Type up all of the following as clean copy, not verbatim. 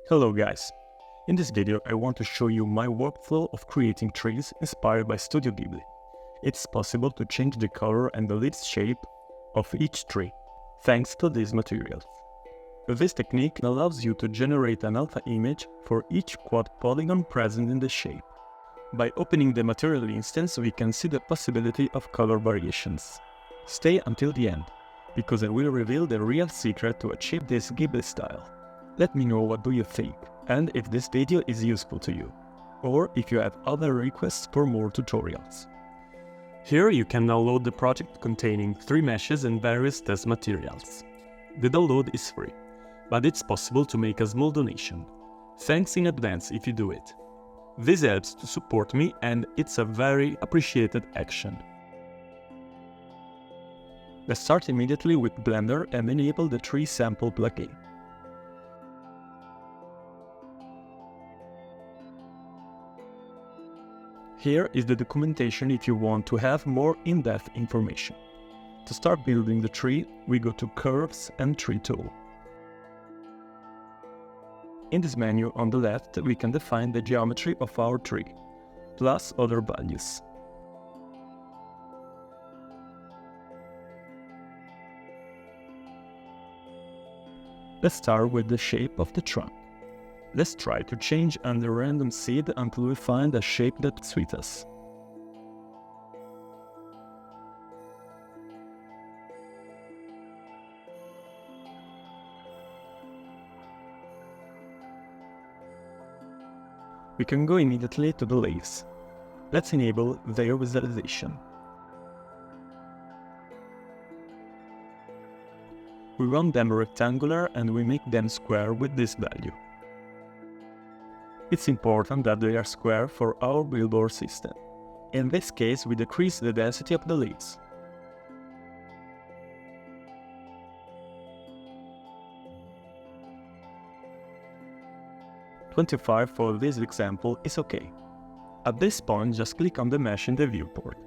Hello guys, in this video I want to show you my workflow of creating trees inspired by Studio Ghibli. It's possible to change the color and the leaf shape of each tree, thanks to these materials. This technique allows you to generate an alpha image for each quad polygon present in the shape. By opening the material instance we can see the possibility of color variations. Stay until the end, because I will reveal the real secret to achieve this Ghibli style. Let me know what do you think, and if this video is useful to you, or if you have other requests for more tutorials. Here you can download the project containing 3 meshes and various test materials. The download is free, but it's possible to make a small donation. Thanks in advance if you do it. This helps to support me and it's a very appreciated action. Let's start immediately with Blender and enable the tree sample plugin. Here is the documentation if you want to have more in-depth information. To start building the tree, we go to Curves and Tree tool. In this menu on the left, we can define the geometry of our tree, plus other values. Let's start with the shape of the trunk. Let's try to change under random seed until we find a shape that suits us. We can go immediately to the leaves. Let's enable their visualization. We want them rectangular and we make them square with this value. It's important that they are square for our billboard system. In this case, we decrease the density of the leaves. "25" for this example is okay. At this point, just click on the mesh in the viewport.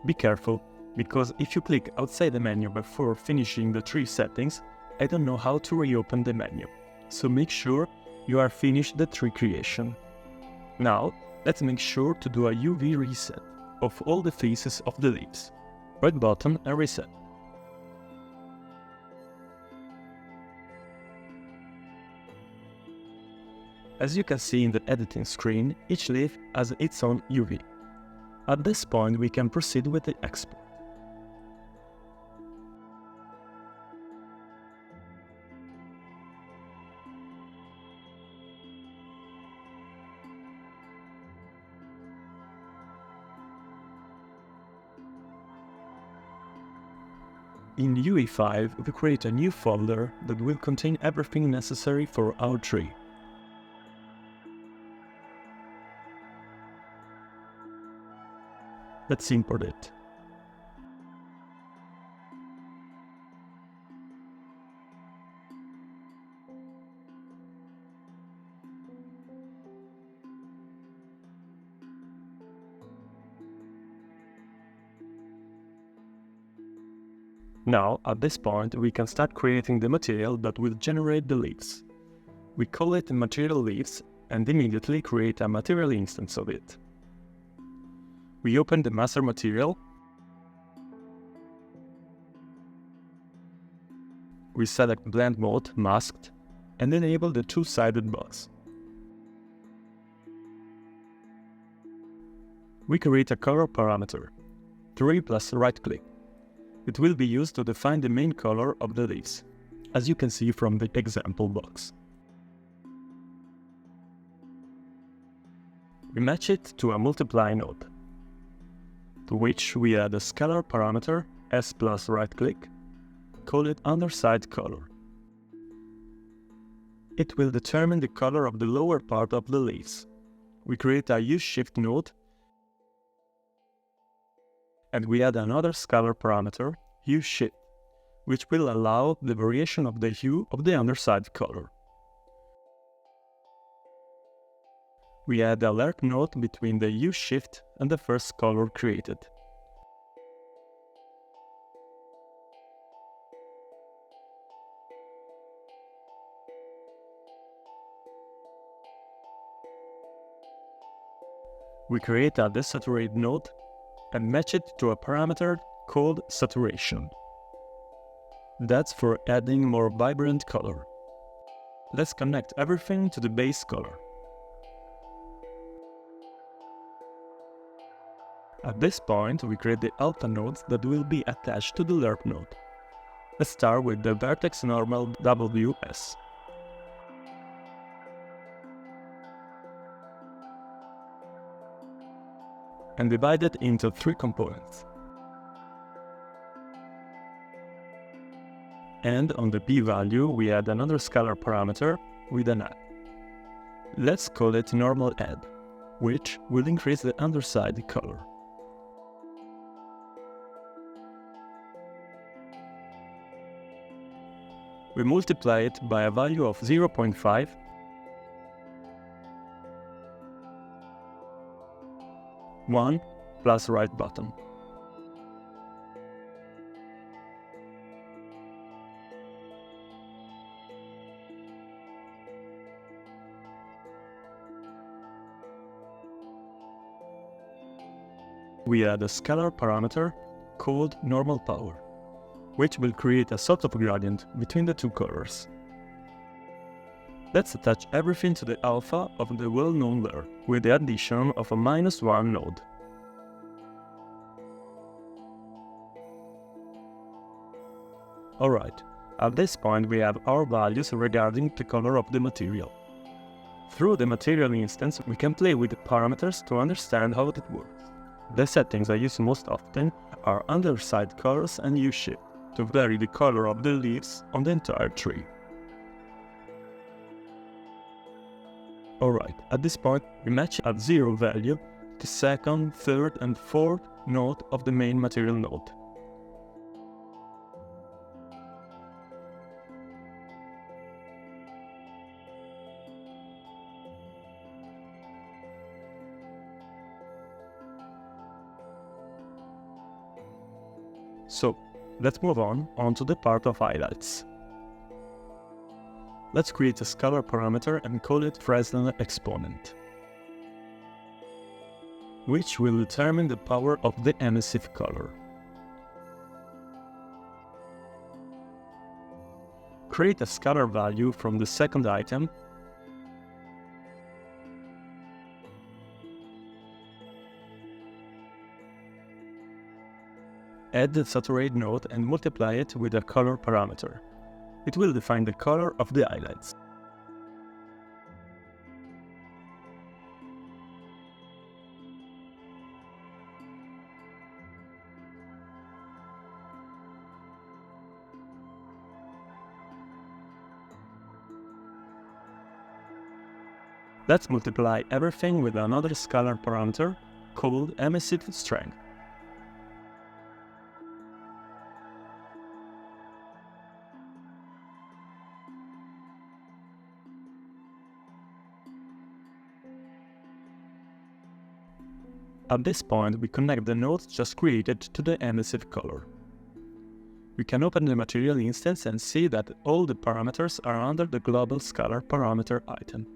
Be careful, because if you click outside the menu before finishing the tree settings, I don't know how to reopen the menu. So make sure you are finished the tree creation. Now, let's make sure to do a UV reset of all the faces of the leaves. Right button and reset. As you can see in the editing screen, each leaf has its own UV. At this point, we can proceed with the export. In UE5, we create a new folder that will contain everything necessary for our tree. Let's import it. Now, at this point, we can start creating the material that will generate the leaves. We call it material leaves and immediately create a material instance of it. We open the master material. We select blend mode, masked, and enable the two-sided box. We create a color parameter, tree plus right-click. It will be used to define the main color of the leaves, as you can see from the example box. We match it to a multiply node, to which we add a scalar parameter, s plus right-click, call it underside color. It will determine the color of the lower part of the leaves. We create a hue shift node, and we add another scalar parameter, hue shift, which will allow the variation of the hue of the underside color. We add a alert node between the hue shift and the first color created. We create a desaturate node and match it to a parameter called saturation. That's for adding more vibrant color. Let's connect everything to the base color. At this point, we create the alpha nodes that will be attached to the lerp node. Let's start with the vertex normal WS. And divide it into 3 components. And on the p-value, we add another scalar parameter with an add. Let's call it normal add, which will increase the underside color. We multiply it by a value of 0.5 1 plus right button. We add a scalar parameter called normal power, which will create a sort of gradient between the 2 colors. Let's attach everything to the alpha of the well-known layer with the addition of a -1 node. Alright, at this point we have our values regarding the color of the material. Through the material instance, we can play with the parameters to understand how it works. The settings I use most often are underside colors and U-shape, to vary the color of the leaves on the entire tree. Alright, at this point we match at 0 value the second, third and fourth node of the main material node. So, let's move on to the part of highlights. Let's create a scalar parameter and call it Fresnel exponent, which will determine the power of the emissive color. Create a scalar value from the second item add the saturate node and multiply it with a color parameter. It will define the color of the highlights. Let's multiply everything with another scalar parameter called emissive strength. At this point, we connect the nodes just created to the emissive color. We can open the material instance and see that all the parameters are under the global scalar parameter item.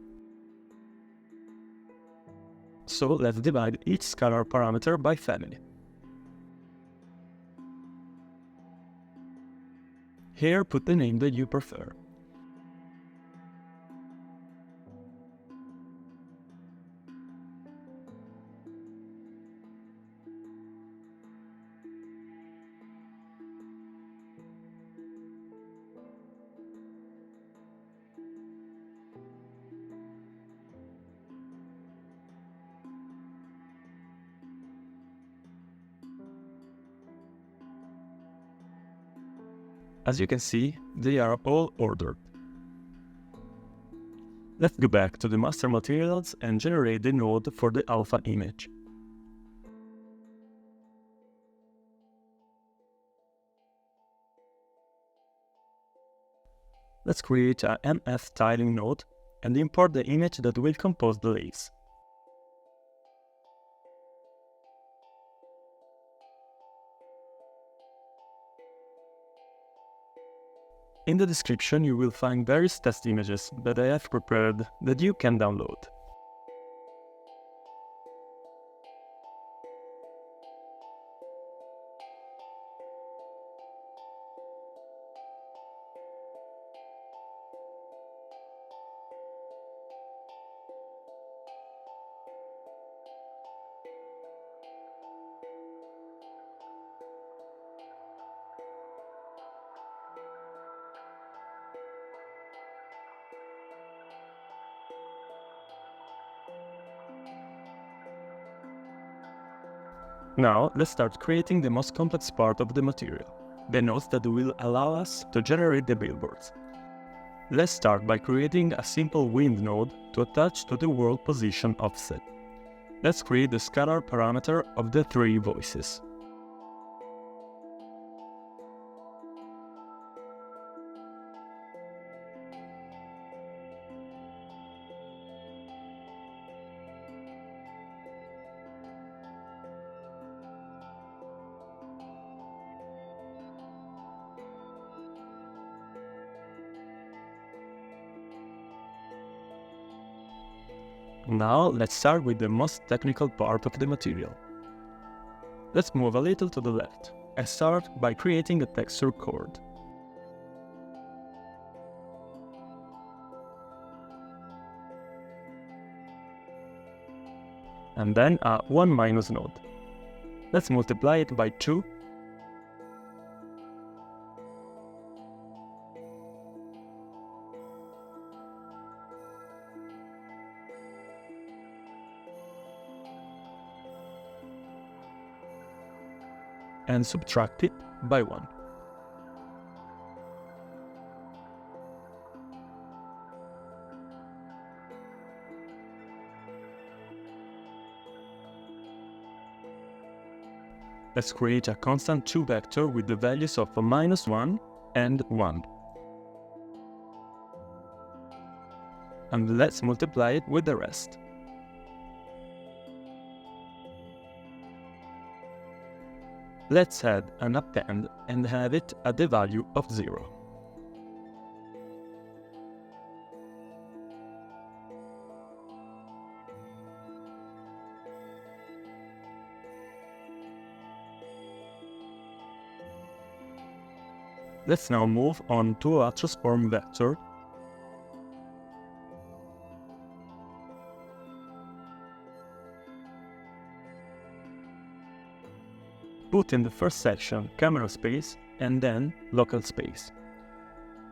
So let's divide each scalar parameter by family. Here, put the name that you prefer. As you can see, they are all ordered. Let's go back to the master materials and generate the node for the alpha image. Let's create a MF tiling node and import the image that will compose the leaves. In the description you will find various test images that I have prepared that you can download. Now, let's start creating the most complex part of the material, the nodes that will allow us to generate the billboards. Let's start by creating a simple wind node to attach to the world position offset. Let's create the scalar parameter of the three voices. Now let's start with the most technical part of the material. Let's move a little to the left and start by creating a texture chord. And then a 1- node. Let's multiply it by 2. And subtract it by 1. Let's create a constant 2 vector with the values of -1 and 1. And let's multiply it with the rest. Let's add an append and have it at the value of 0. Let's now move on to a transform vector . Put in the first section camera space and then local space.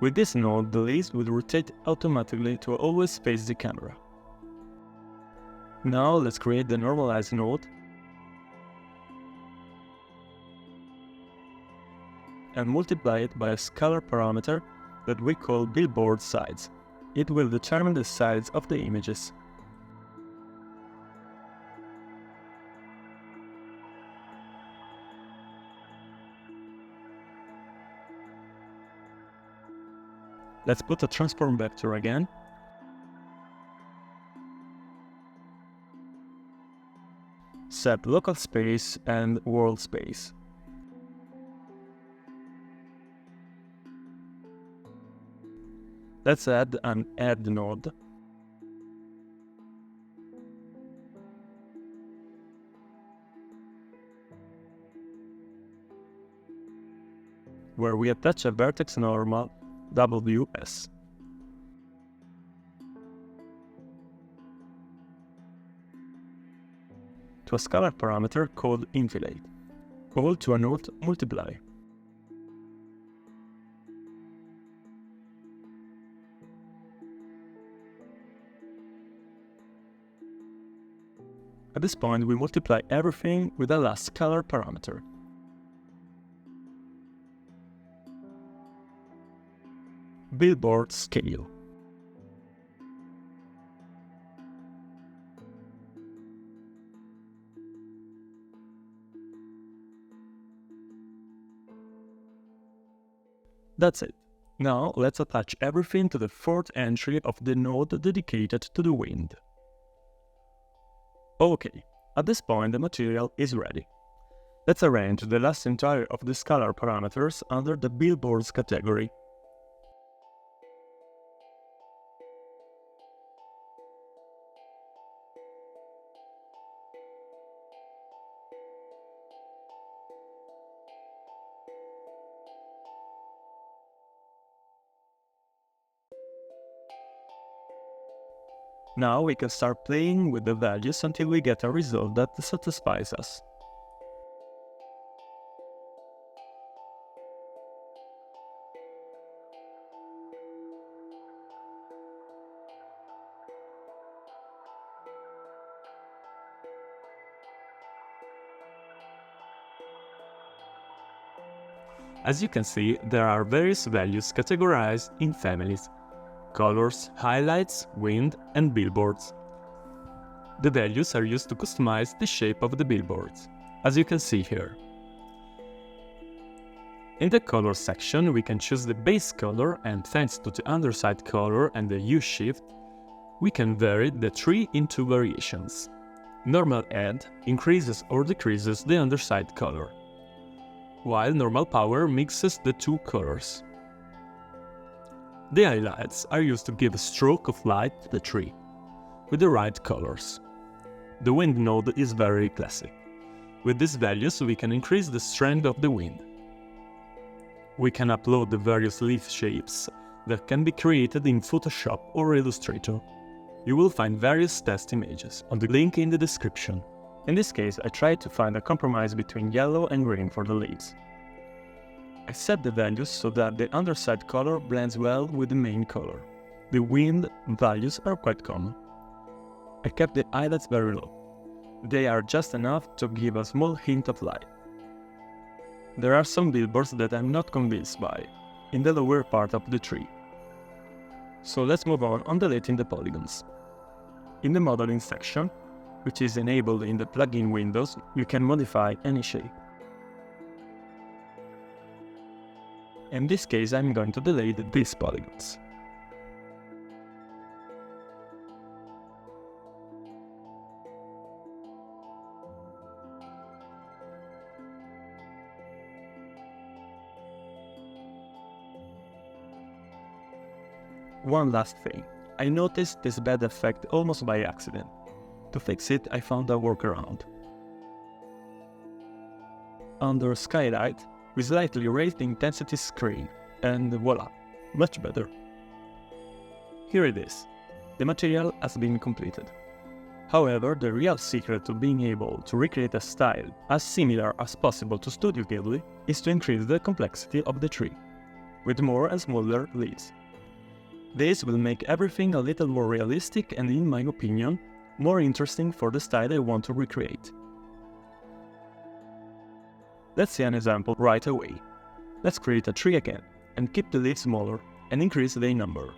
With this node, the list will rotate automatically to always face the camera. Now let's create the normalized node and multiply it by a scalar parameter that we call billboard size. It will determine the size of the images. Let's put a transform vector again. Set local space and world space. Let's add an add node. Where we attach a vertex normal WS. To a scalar parameter called infilate, called to a node multiply. At this point, we multiply everything with a last scalar parameter. Billboard scale. That's it. Now let's attach everything to the fourth entry of the node dedicated to the wind. Okay, at this point the material is ready. Let's arrange the last entire of the scalar parameters under the billboards category. Now we can start playing with the values until we get a result that satisfies us. As you can see, there are various values categorized in families: colors, highlights, wind, and billboards. The values are used to customize the shape of the billboards, as you can see here. In the color section, we can choose the base color, and thanks to the underside color and the hue shift, we can vary the tree in two variations. Normal add increases or decreases the underside color, while normal power mixes the two colors. The highlights are used to give a stroke of light to the tree, with the right colors. The wind node is very classic. With these values we can increase the strength of the wind. We can upload the various leaf shapes that can be created in Photoshop or Illustrator. You will find various test images on the link in the description. In this case, I tried to find a compromise between yellow and green for the leaves. I set the values so that the underside color blends well with the main color. The wind values are quite common. I kept the highlights very low. They are just enough to give a small hint of light. There are some billboards that I'm not convinced by, in the lower part of the tree. So let's move on deleting the polygons. In the modeling section, which is enabled in the plugin windows, you can modify any shape. In this case, I'm going to delete these polygons. One last thing, I noticed this bad effect almost by accident. To fix it, I found a workaround. Under Skylight, we slightly raise the intensity screen, and voila, much better. Here it is. The material has been completed. However, the real secret to being able to recreate a style as similar as possible to Studio Ghibli is to increase the complexity of the tree, with more and smaller leaves. This will make everything a little more realistic and, in my opinion, more interesting for the style I want to recreate. Let's see an example right away. Let's create a tree again, and keep the leaves smaller, and increase their number.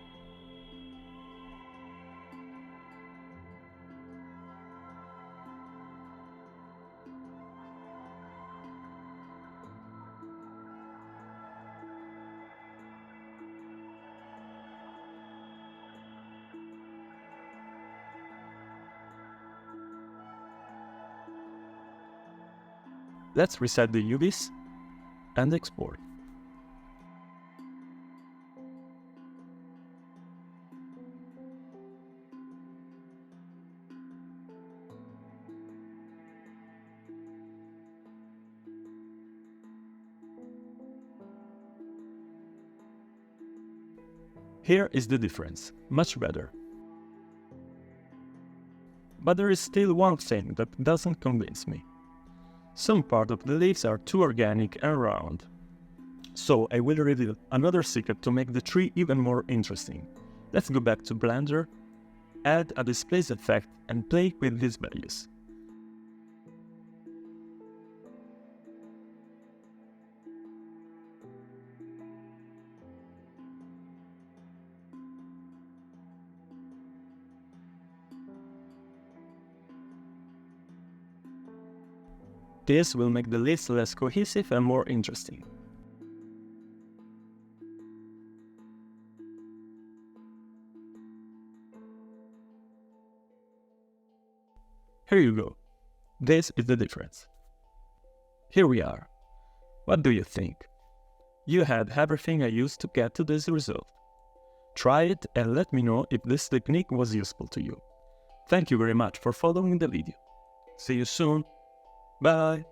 Let's reset the UVs and export. Here is the difference, much better. But there is still one thing that doesn't convince me. Some part of the leaves are too organic and round. So I will reveal another secret to make the tree even more interesting. Let's go back to Blender, add a displace effect and play with these values. This will make the leaves less cohesive and more interesting. Here you go. This is the difference. Here we are. What do you think? You had everything I used to get to this result. Try it and let me know if this technique was useful to you. Thank you very much for following the video. See you soon. Bye!